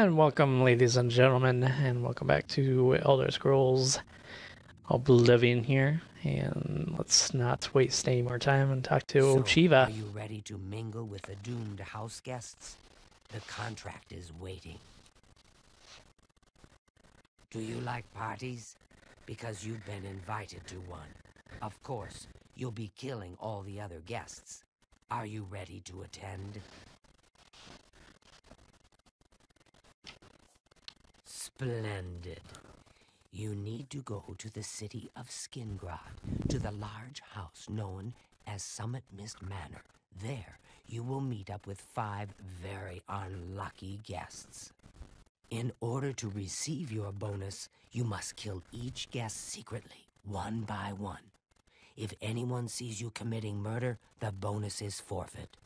And welcome, ladies and gentlemen, and welcome back to Elder Scrolls Oblivion here. And let's not waste any more time and talk to Chiva. Are you ready to mingle with the doomed house guests? The contract is waiting. Do you like parties? Because you've been invited to one. Of course, you'll be killing all the other guests. Are you ready to attend? Splendid. You need to go to the city of Skingrad, to the large house known as Summit Mist Manor. There, you will meet up with 5 very unlucky guests. In order to receive your bonus, you must kill each guest secretly, one by one. If anyone sees you committing murder, the bonus is forfeit.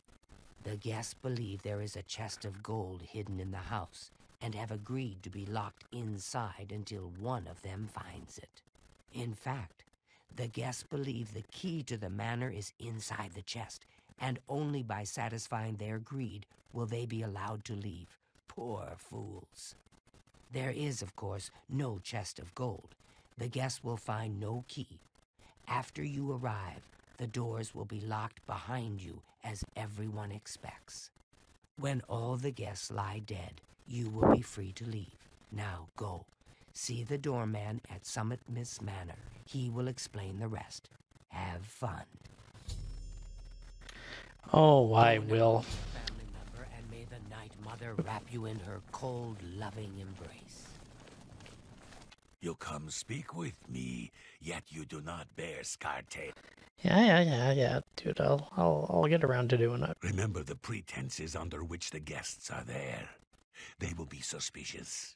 The guests believe there is a chest of gold hidden in the house, and have agreed to be locked inside until one of them finds it. In fact, the guests believe the key to the manor is inside the chest, and only by satisfying their greed will they be allowed to leave. Poor fools. There is, of course, no chest of gold. The guests will find no key. After you arrive, the doors will be locked behind you, as everyone expects. When all the guests lie dead, you will be free to leave. Now go. See the doorman at Summit Mist Manor. He will explain the rest. Have fun. Oh, I will. Family member, and may the Night Mother wrap you in her cold, loving embrace. You come speak with me, yet you do not bear scar tape. Yeah, dude. I'll get around to doing it. Remember the pretenses under which the guests are there. They will be suspicious.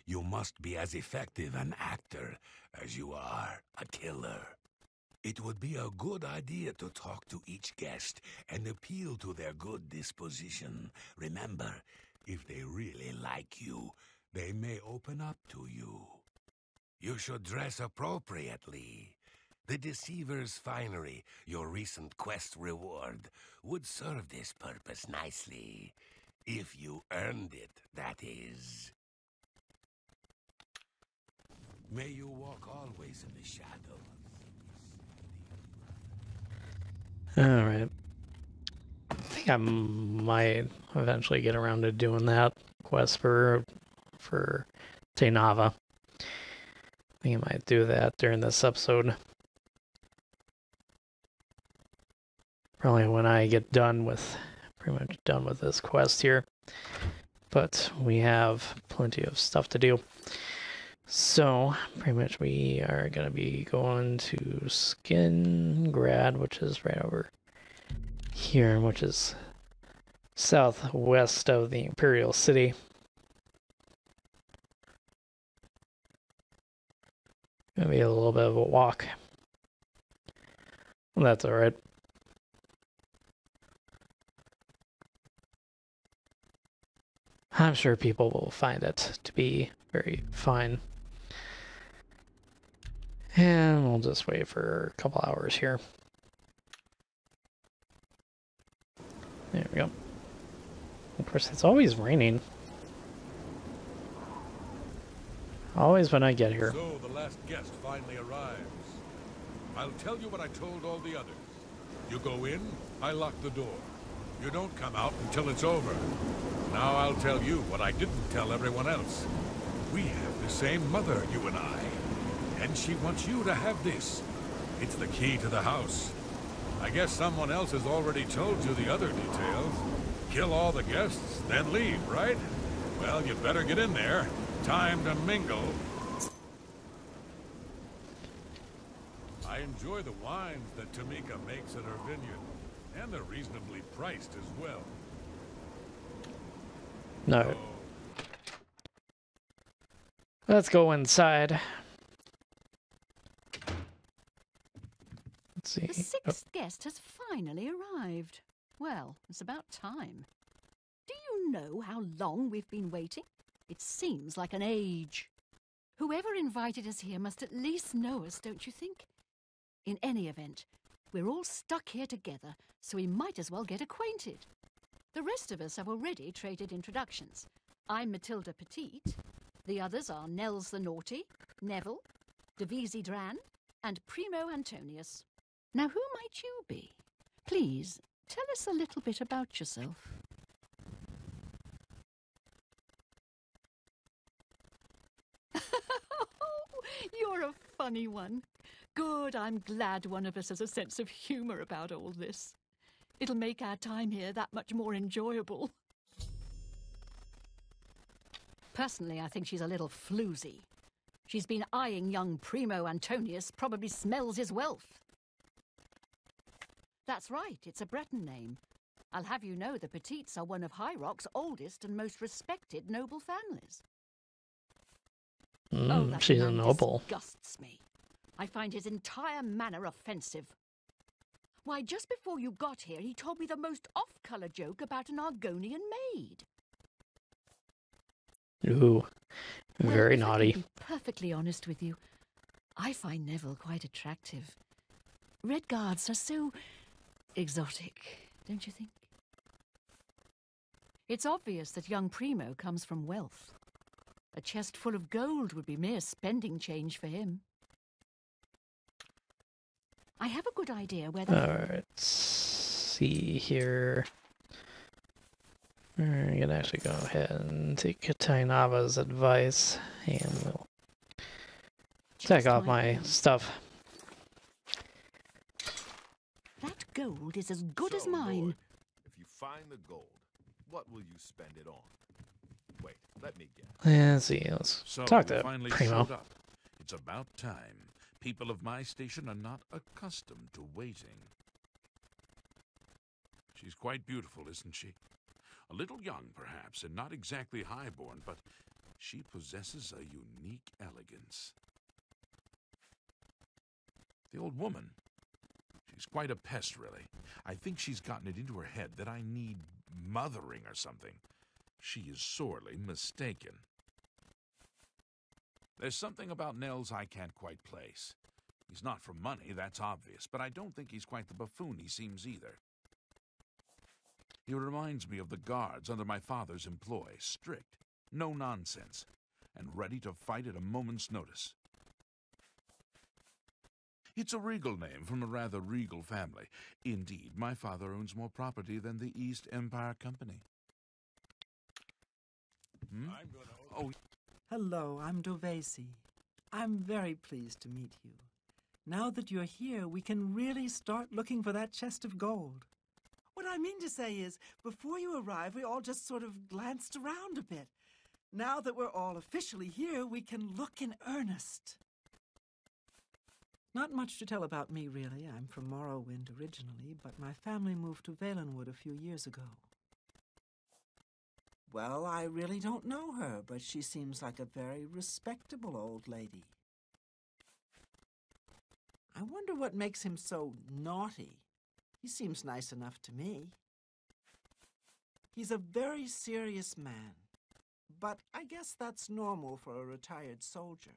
You must be as effective an actor as you are a killer. It would be a good idea to talk to each guest and appeal to their good disposition. Remember, if they really like you, they may open up to you. You should dress appropriately. The Deceiver's finery, your recent quest reward, would serve this purpose nicely. If you earned it, that is. May you walk always in the shadows. Alright. I think I might eventually get around to doing that quest for Tainava. I think I might do that during this episode. Probably when I get done with, pretty much done with this quest here. But we have plenty of stuff to do. So, pretty much we are going to be going to Skingrad, which is right over here, which is southwest of the Imperial City. Gonna be a little bit of a walk. Well, that's alright. I'm sure people will find it to be very fine. And we'll just wait for a couple hours here. There we go. Of course, it's always raining. Always when I get here. So the last guest finally arrives. I'll tell you what I told all the others. You go in, I lock the door. You don't come out until it's over. Now I'll tell you what I didn't tell everyone else. We have the same mother, you and I. And she wants you to have this. It's the key to the house. I guess someone else has already told you the other details. Kill all the guests, then leave, right? Well, you better get in there. Time to mingle. I enjoy the wines that Tamika makes at her vineyard. And they're reasonably priced as well. No. Let's go inside. Let's see. The 6th guest has finally arrived. Well, it's about time. Do you know how long we've been waiting? It seems like an age. Whoever invited us here must at least know us, don't you think? In any event, we're all stuck here together, so we might as well get acquainted. The rest of us have already traded introductions. I'm Matilda Petite. The others are Nels the Naughty, Neville, Devisi Dran, and Primo Antonius. Now, who might you be? Please, tell us a little bit about yourself. You're a funny one. Good, I'm glad one of us has a sense of humour about all this. It'll make our time here that much more enjoyable. Personally, I think she's a little floozy. She's been eyeing young Primo Antonius, probably smells his wealth. That's right, it's a Breton name. I'll have you know the Petites are one of High Rock's oldest and most respected noble families. That She's a man noble. disgusts me. I find his entire manner offensive. Why, just before you got here, he told me the most off-colour joke about an Argonian maid. Ooh, very Well, if I naughty. can be perfectly honest with you, I find Neville quite attractive. Red Guards are so exotic, don't you think? It's obvious that young Primo comes from wealth. A chest full of gold would be mere spending change for him. I have a good idea where the... Alright, let's see here. I'm gonna actually go ahead and take Tainava's advice, and we'll take off my stuff. That gold is as good as So, mine. Lord, if you find the gold, what will you spend it on? Wait, let me guess. Let's see, let's So talk you to finally Primo. showed up. It's about time. People of my station are not accustomed to waiting. She's quite beautiful, isn't she? A little young, perhaps, and not exactly highborn, but she possesses a unique elegance. The old woman. She's quite a pest, really. I think she's gotten it into her head that I need mothering or something. She is sorely mistaken. There's something about Nels I can't quite place. He's not for money, that's obvious, but I don't think he's quite the buffoon he seems either. He reminds me of the guards under my father's employ, strict, no nonsense, and ready to fight at a moment's notice. It's a regal name from a rather regal family. Indeed, my father owns more property than the East Empire Company. Oh, Hello, I'm Dovesi. I'm very pleased to meet you. Now that you're here, we can really start looking for that chest of gold. What I mean to say is, before you arrived, we all just sort of glanced around a bit. Now that we're all officially here, we can look in earnest. Not much to tell about me, really. I'm from Morrowind originally, but my family moved to Valenwood a few years ago. Well, I really don't know her, but she seems like a very respectable old lady. I wonder what makes him so naughty. He seems nice enough to me. He's a very serious man, but I guess that's normal for a retired soldier.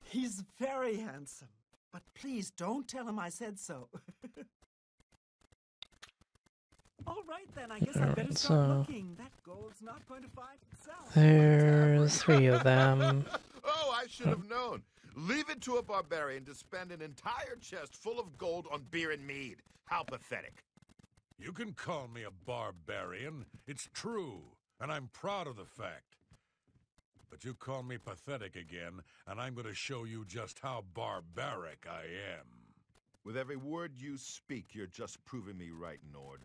He's very handsome, but please don't tell him I said so. All right, then, I guess I better start looking. That gold's not going to find itself. There's 3 of them. Oh, I should have known. Leave it to a barbarian to spend an entire chest full of gold on beer and mead. How pathetic. you can call me a barbarian. It's true, and I'm proud of the fact. But you call me pathetic again, and I'm going to show you just how barbaric I am. With every word you speak, you're just proving me right, Nord.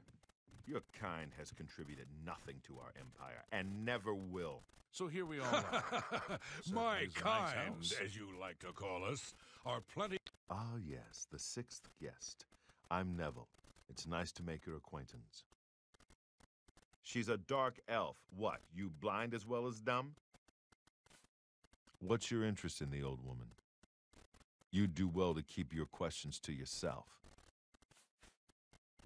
Your kind has contributed nothing to our empire, and never will. So here we all are. My Certainly is a nice kind, house. as you like to call us, are plenty. Ah, yes, the 6th guest. I'm Neville. It's nice to make your acquaintance. She's a dark elf. What, you blind as well as dumb? What's your interest in the old woman? You'd do well to keep your questions to yourself.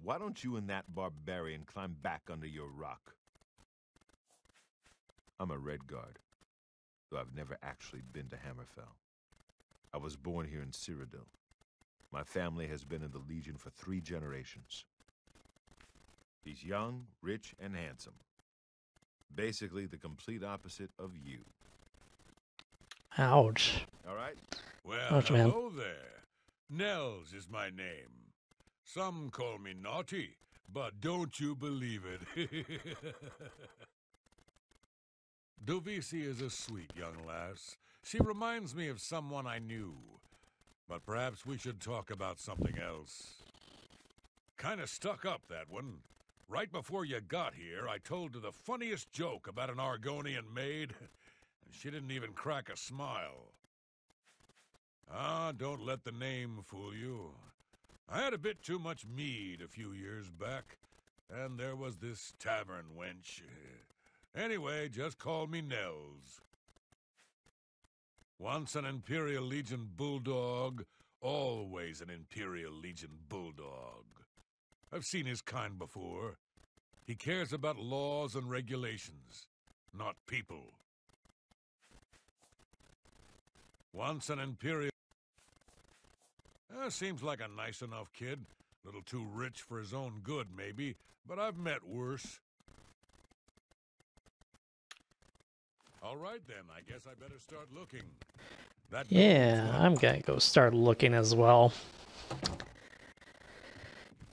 Why don't you and that barbarian climb back under your rock? I'm a Red Guard, though I've never actually been to Hammerfell. I was born here in Cyrodiil. My family has been in the Legion for 3 generations. He's young, rich, and handsome. Basically, the complete opposite of you. Ouch. All right? Well, Ouch, man. hello there. Nels is my name. Some call me naughty, but don't you believe it. Dovisi is a sweet young lass. She reminds me of someone I knew. But perhaps we should talk about something else. Kinda stuck up, that one. Right before you got here, I told her the funniest joke about an Argonian maid, and she didn't even crack a smile. Ah, don't let the name fool you. I had a bit too much mead a few years back, and there was this tavern wench. Anyway, just call me Nels. Once an Imperial Legion bulldog, always an Imperial Legion bulldog. I've seen his kind before. He cares about laws and regulations, not people. Once an Imperial... seems like a nice enough kid. A little too rich for his own good, maybe, but I've met worse. All right, then. I guess I better start looking. Yeah, I'm gonna go start looking as well.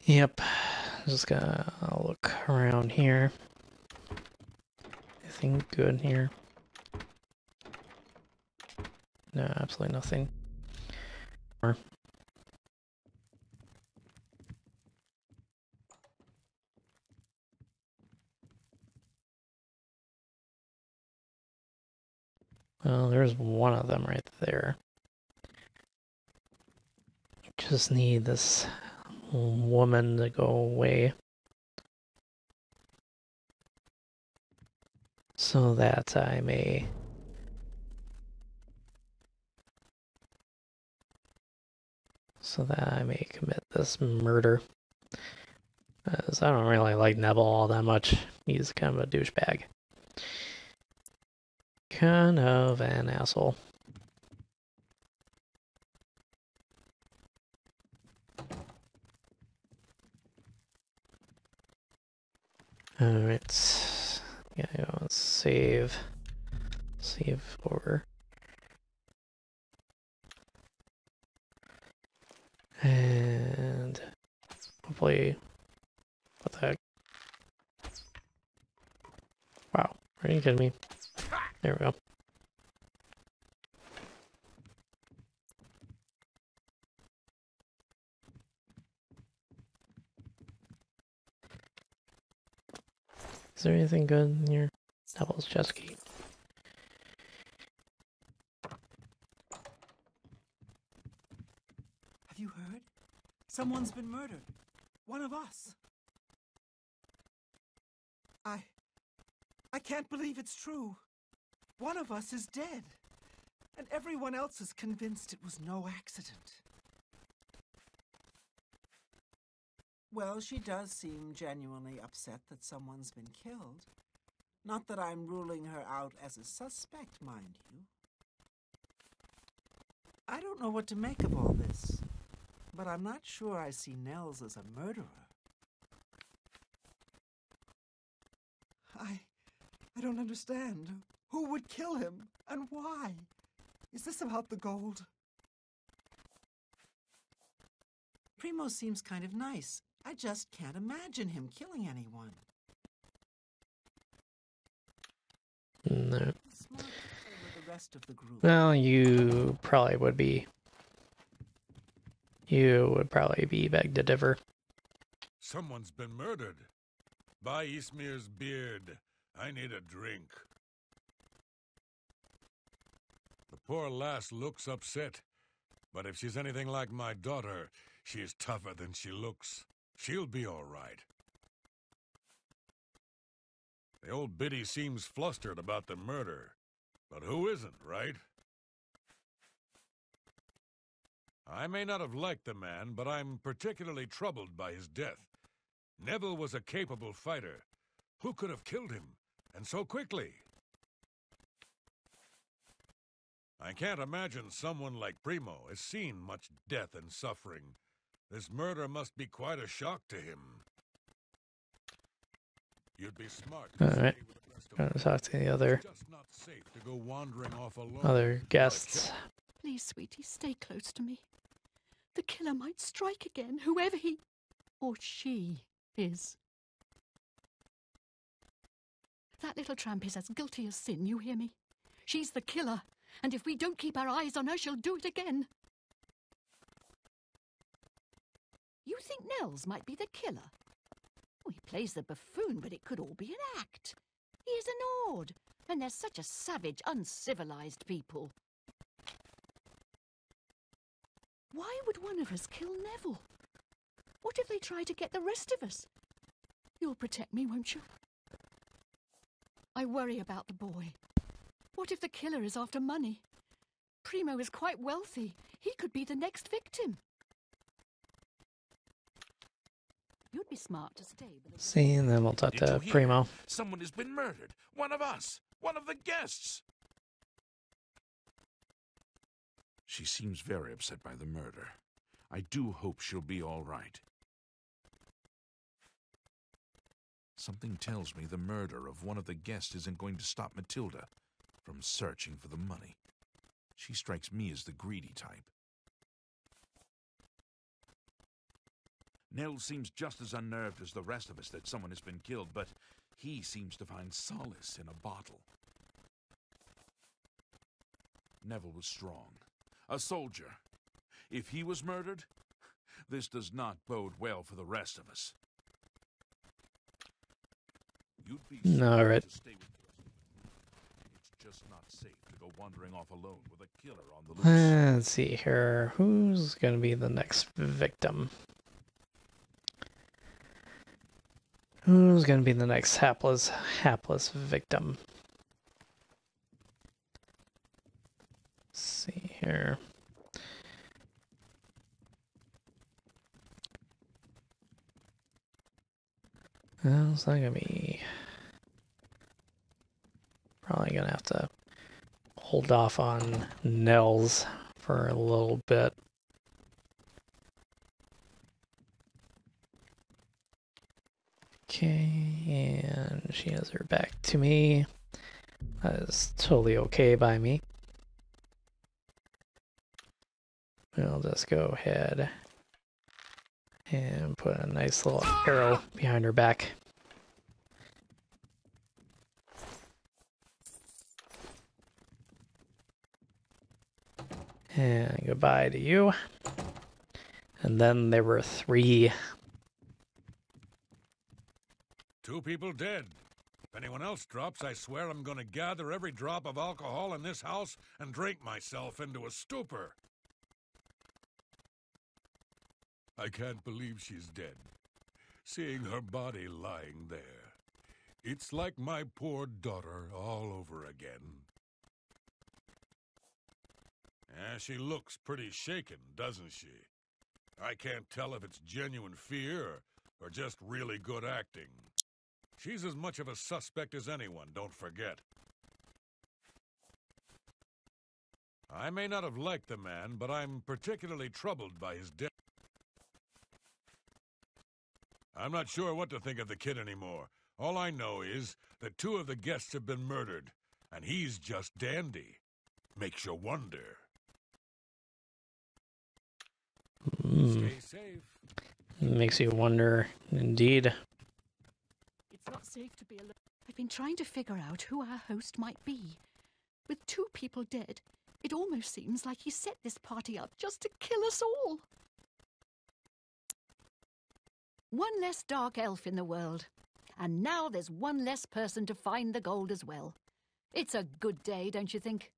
Yep. Just gonna look around here. Anything good here? No, absolutely nothing. Well, there's one of them right there. Just need this woman to go away so that I may commit this murder. Because I don't really like Neville all that much. He's kind of a douchebag. Kind of an asshole. Alright. Yeah, let's save. Save over. And hopefully, what the heck? Wow, are you kidding me? There we go. Is there anything good in here? Devil's chest key. Have you heard? Someone's been murdered. One of us. I can't believe it's true. One of us is dead. And everyone else is convinced it was no accident. Well, she does seem genuinely upset that someone's been killed. Not that I'm ruling her out as a suspect, mind you. I don't know what to make of all this, but I'm not sure I see Nels as a murderer. I don't understand. Who would kill him, and why? Is this about the gold? Primo seems kind of nice. I just can't imagine him killing anyone. No. Smart to stay with the rest of the group. Well, you probably would be. You would probably be beg to differ. Someone's been murdered. By Ismir's beard. I need a drink. The poor lass looks upset, but if she's anything like my daughter, she is tougher than she looks. She'll be all right. The old biddy seems flustered about the murder, but who isn't, right? I may not have liked the man, but I'm particularly troubled by his death. Neville was a capable fighter. Who could have killed him, and so quickly? I can't imagine someone like Primo has seen much death and suffering. This murder must be quite a shock to him. You'd be smart to All right. stay with the Gonna talk to the other It's just not safe to go wandering off alone. other guests. Please, sweetie, stay close to me. The killer might strike again, whoever he or she is. That little tramp is as guilty as sin, you hear me? She's the killer, and if we don't keep our eyes on her, she'll do it again. You think Nels might be the killer? Oh, he plays the buffoon, but it could all be an act. He is an Ord, and they're such a savage, uncivilized people. Why would one of us kill Neville? What if they try to get the rest of us? You'll protect me, won't you? I worry about the boy. What if the killer is after money? Primo is quite wealthy. He could be the next victim. You'd be smart to stay. See, and then we'll talk Did to you hear? Primo. Someone has been murdered. One of us. One of the guests. She seems very upset by the murder. I do hope she'll be all right. Something tells me the murder of one of the guests isn't going to stop Matilda from searching for the money. She strikes me as the greedy type. Nell seems just as unnerved as the rest of us that someone has been killed, but he seems to find solace in a bottle. Neville was strong, a soldier. If he was murdered, this does not bode well for the rest of us. You'd be All right. to stay with the rest of us. It's just not safe to go wandering off alone with a killer on the loose. Let's see here. Who's gonna be the next victim? Who's gonna be the next hapless victim? Let's see here. Well, it's not gonna be. Probably gonna have to hold off on Nels for a little bit. Okay, and she has her back to me. That is totally okay by me. We'll just go ahead and put a nice little arrow behind her back. And goodbye to you. And then there were 3. 2 people dead. If anyone else drops, I swear I'm gonna gather every drop of alcohol in this house and drink myself into a stupor. I can't believe she's dead. Seeing her body lying there. It's like my poor daughter all over again. She looks pretty shaken, doesn't she? I can't tell if it's genuine fear or just really good acting. She's as much of a suspect as anyone, don't forget. I may not have liked the man, but I'm particularly troubled by his death. I'm not sure what to think of the kid anymore. All I know is that 2 of the guests have been murdered, and he's just dandy. Makes you wonder. Stay safe. Makes you wonder, indeed. It's not safe to be alone. I've been trying to figure out who our host might be. With 2 people dead, it almost seems like he set this party up just to kill us all. One less dark elf in the world. And now there's one less person to find the gold as well. It's a good day, don't you think?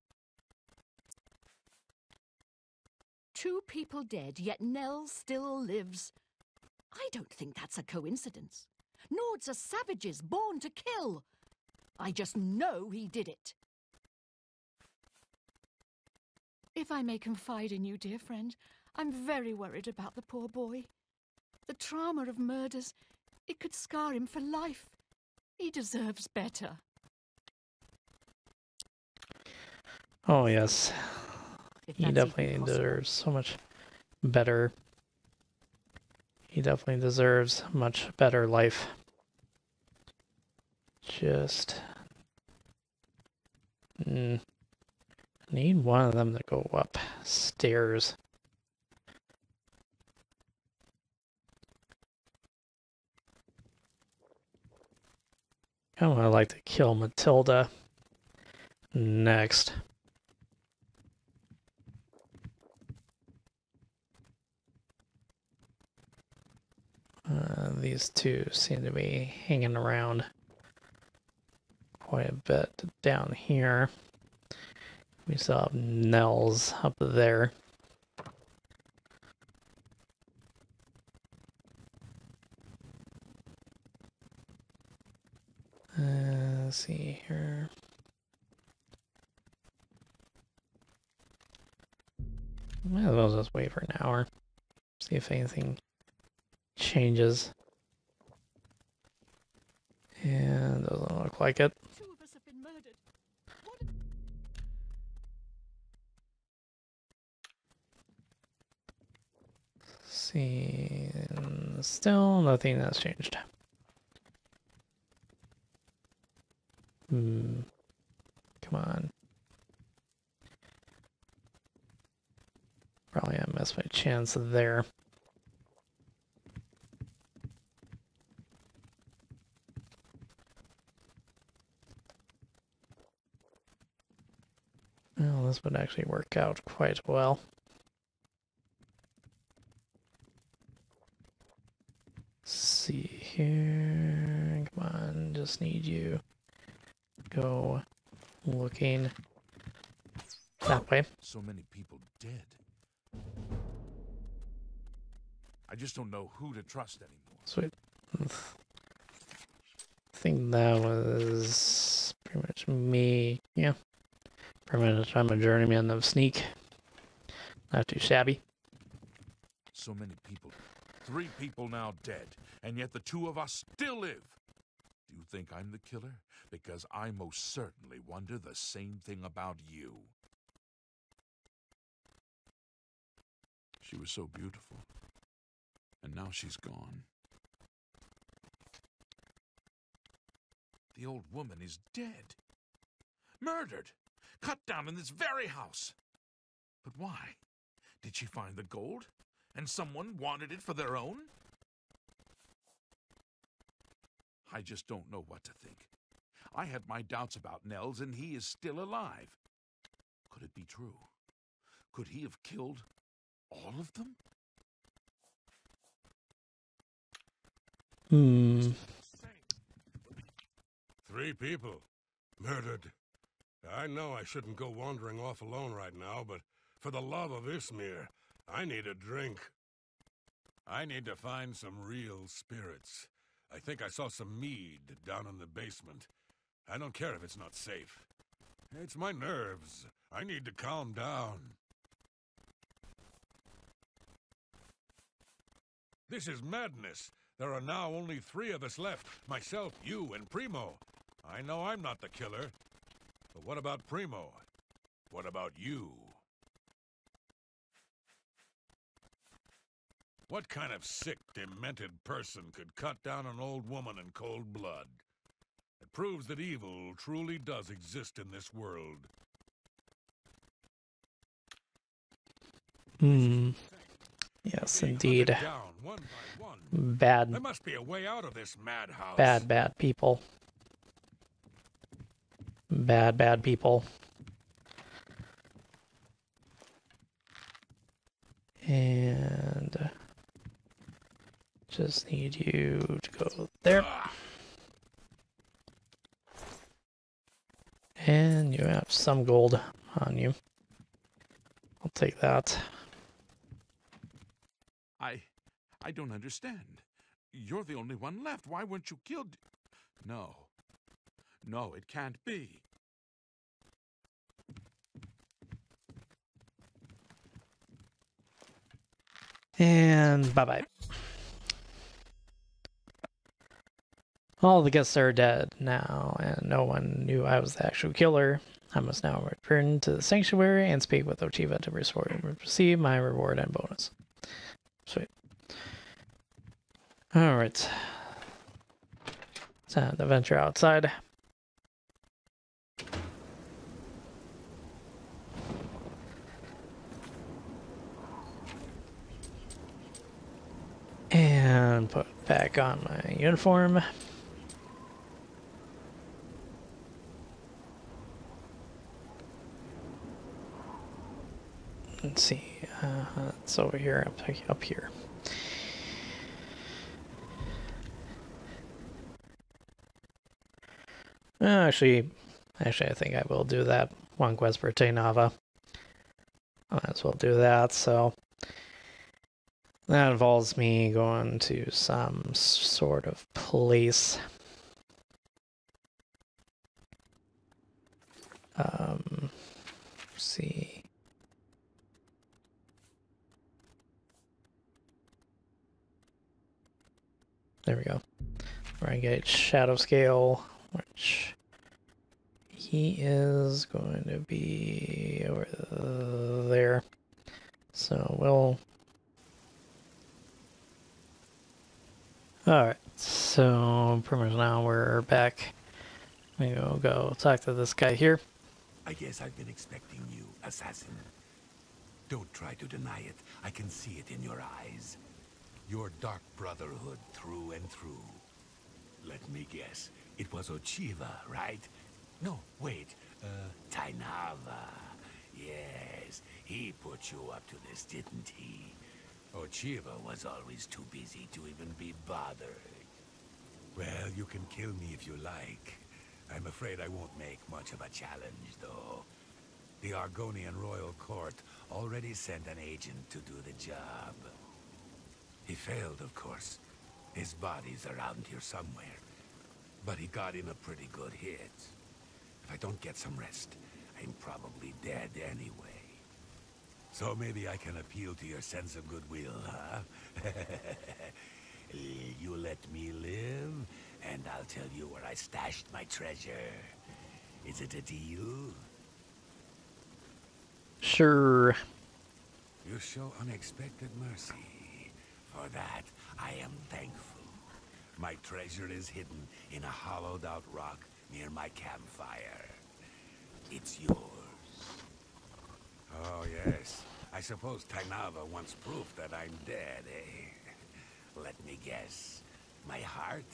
2 people dead, yet Nell still lives. I don't think that's a coincidence. Nords are savages born to kill. I just know he did it. If I may confide in you, dear friend, I'm very worried about the poor boy. The trauma of murders, it could scar him for life. He deserves better. Oh, yes. If He that's definitely even possible. deserves so much better. He definitely deserves much better life. Just I need one of them to go upstairs. Oh, I'd like to kill Matilda next. These two seem to be hanging around quite a bit down here. We still have Nels up there. Let's see here. Might as well just wait for an hour. See if anything changes. And doesn't look like it. 2 of us have been murdered. See, still nothing has changed. Come on. Probably I missed my chance there. Well, this would actually work out quite well. See here. Come on, just need you. Go looking that way. So many people dead. I just don't know who to trust anymore. Sweet. I think that was pretty much me. Yeah. Pretty much I'm a journeyman of sneak. Not too shabby. So many people. 3 people now dead, and yet the 2 of us still live. Do you think I'm the killer? Because I most certainly wonder the same thing about you. She was so beautiful, and now she's gone. The old woman is dead. Murdered. Cut down in this very house. But why? Did she find the gold? And someone wanted it for their own? I just don't know what to think. I had my doubts about Nels, and he is still alive. Could it be true? Could he have killed all of them? 3 people murdered. I know I shouldn't go wandering off alone right now, but for the love of Ismir, I need a drink. I need to find some real spirits. I think I saw some mead down in the basement. I don't care if it's not safe. It's my nerves. I need to calm down. This is madness. There are now only 3 of us left. Myself, you, and Primo. I know I'm not the killer. But what about Primo? What about you? What kind of sick, demented person could cut down an old woman in cold blood? It proves that evil truly does exist in this world. Yes, indeed. Down one by one. Bad, There must be a way out of this madhouse. bad people. Bad people. And just need you to go there. And you have some gold on you. I'll take that. I don't understand. You're the only one left. Why weren't you killed? No. No, it can't be. And bye-bye. All the guests are dead now, and no one knew I was the actual killer. I must now return to the sanctuary and speak with Ochiva to receive my reward and bonus. Sweet. Alright. Time to venture outside. and put back on my uniform. Let's see, it's over here, up here. Actually, I think I will do that. One quest for Tainava. I might as well do that, so that involves me going to some sort of place. Let's see. There we go. We're gonna get Shadow Scale, which he is going to be over there. So we'll... Alright, so pretty much now we're back. We'll go talk to this guy here. I guess I've been expecting you, assassin. Don't try to deny it. I can see it in your eyes. Your dark brotherhood through and through. Let me guess. It was Ochiva, right? No, wait. Tainava. Yes, he put you up to this, didn't he? Ochiva was always too busy to even be bothered. Well, you can kill me if you like. I'm afraid I won't make much of a challenge, though. The Argonian Royal Court already sent an agent to do the job. He failed, of course. His body's around here somewhere. But he got in a pretty good hit. If I don't get some rest, I'm probably dead anyway. So maybe I can appeal to your sense of goodwill, huh? You let me live, and I'll tell you where I stashed my treasure. Is it a deal? Sure. You show unexpected mercy. For that, I am thankful. My treasure is hidden in a hollowed-out rock near my campfire. It's yours. Oh, yes. I suppose Tainava wants proof that I'm dead, eh? Let me guess. My heart?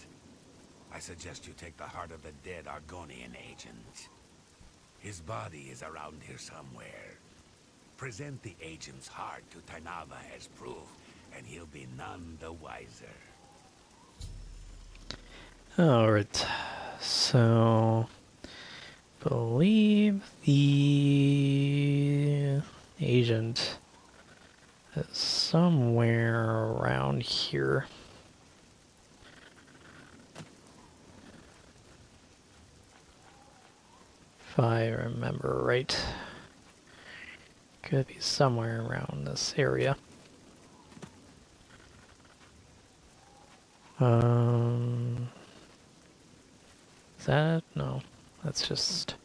I suggest you take the heart of the dead Argonian agent. His body is around here somewhere. Present the agent's heart to Tainava as proof, and he'll be none the wiser. Alright, so believe the agent is somewhere around here. If I remember right. Could be somewhere around this area. Is that it? No, that's just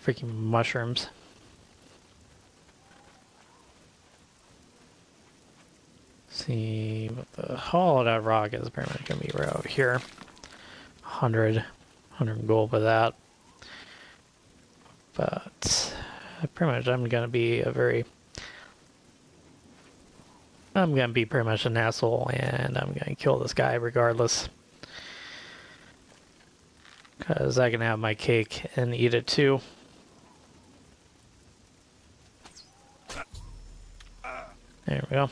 freaking mushrooms. See, but the hollowed out rock is pretty much gonna be right over here. 100 gold for that. But pretty much I'm gonna be pretty much an asshole, and I'm gonna kill this guy regardless. Because I can have my cake and eat it too. There we go.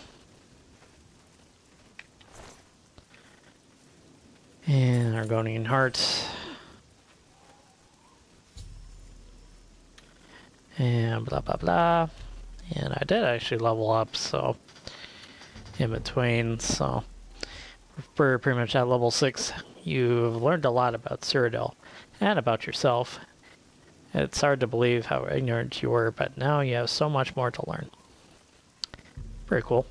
And Argonian heart. And blah blah blah. And I did actually level up, so in between, so we're pretty much at level 6. You've learned a lot about Cyrodiil and about yourself. It's hard to believe how ignorant you were, but now you have so much more to learn. Pretty cool.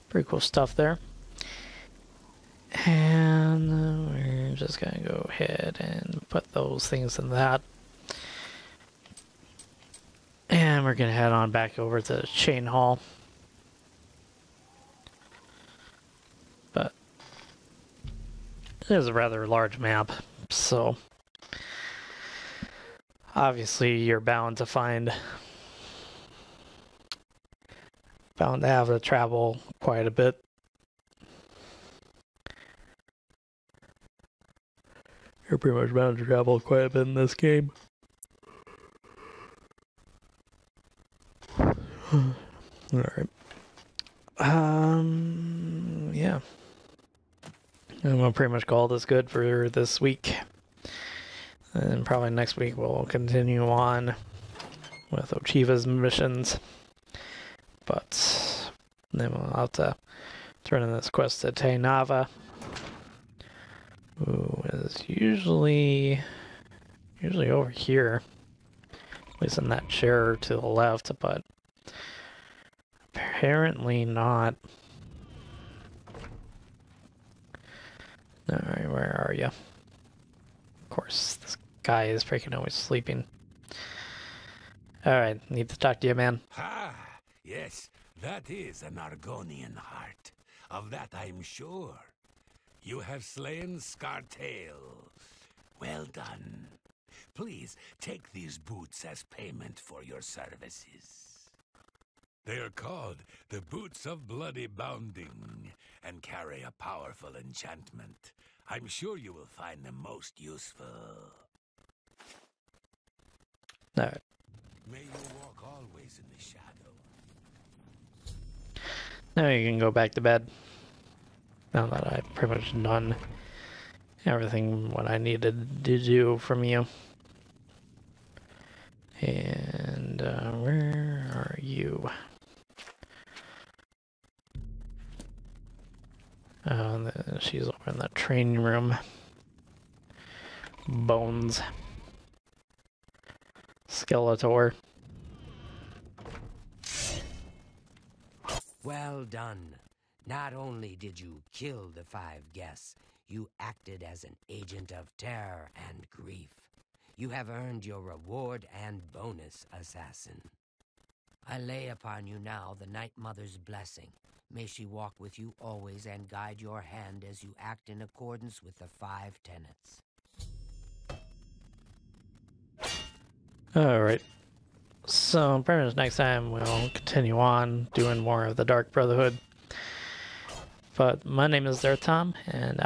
Pretty cool stuff there. And we're just gonna go ahead and put those things in that. And we're gonna head on back over to the chain hall. But it is a rather large map, so obviously you're bound to find bound to have to travel quite a bit. You're pretty much bound to travel quite a bit in this game. Alright. Yeah. And we'll pretty much call this good for this week. And probably next week we'll continue on with Ochiva's missions. But then we'll have to turn in this quest to Tainava, who is usually over here. At least in that chair to the left, but apparently not. Alright, where are you? Of course, this guy is freaking always sleeping. Alright, need to talk to you, man. Ah, yes, that is an Argonian heart. Of that I'm sure. You have slain Scartail. Well done. Please take these boots as payment for your services. They are called the Boots of Bloody Bounding and carry a powerful enchantment. I'm sure you will find them most useful. Alright. May you walk always in the shadow. Now you can go back to bed. Now that I've pretty much done everything what I needed to do from you. And where are you? She's over in the training room. Bones. Skeletor. Well done. Not only did you kill the 5 guests, you acted as an agent of terror and grief. You have earned your reward and bonus, assassin. I lay upon you now the Night Mother's blessing. May she walk with you always and guide your hand as you act in accordance with the 5 tenets. Alright. So, pretty much next time we'll continue on doing more of the Dark Brotherhood. But my name is DarthTom, and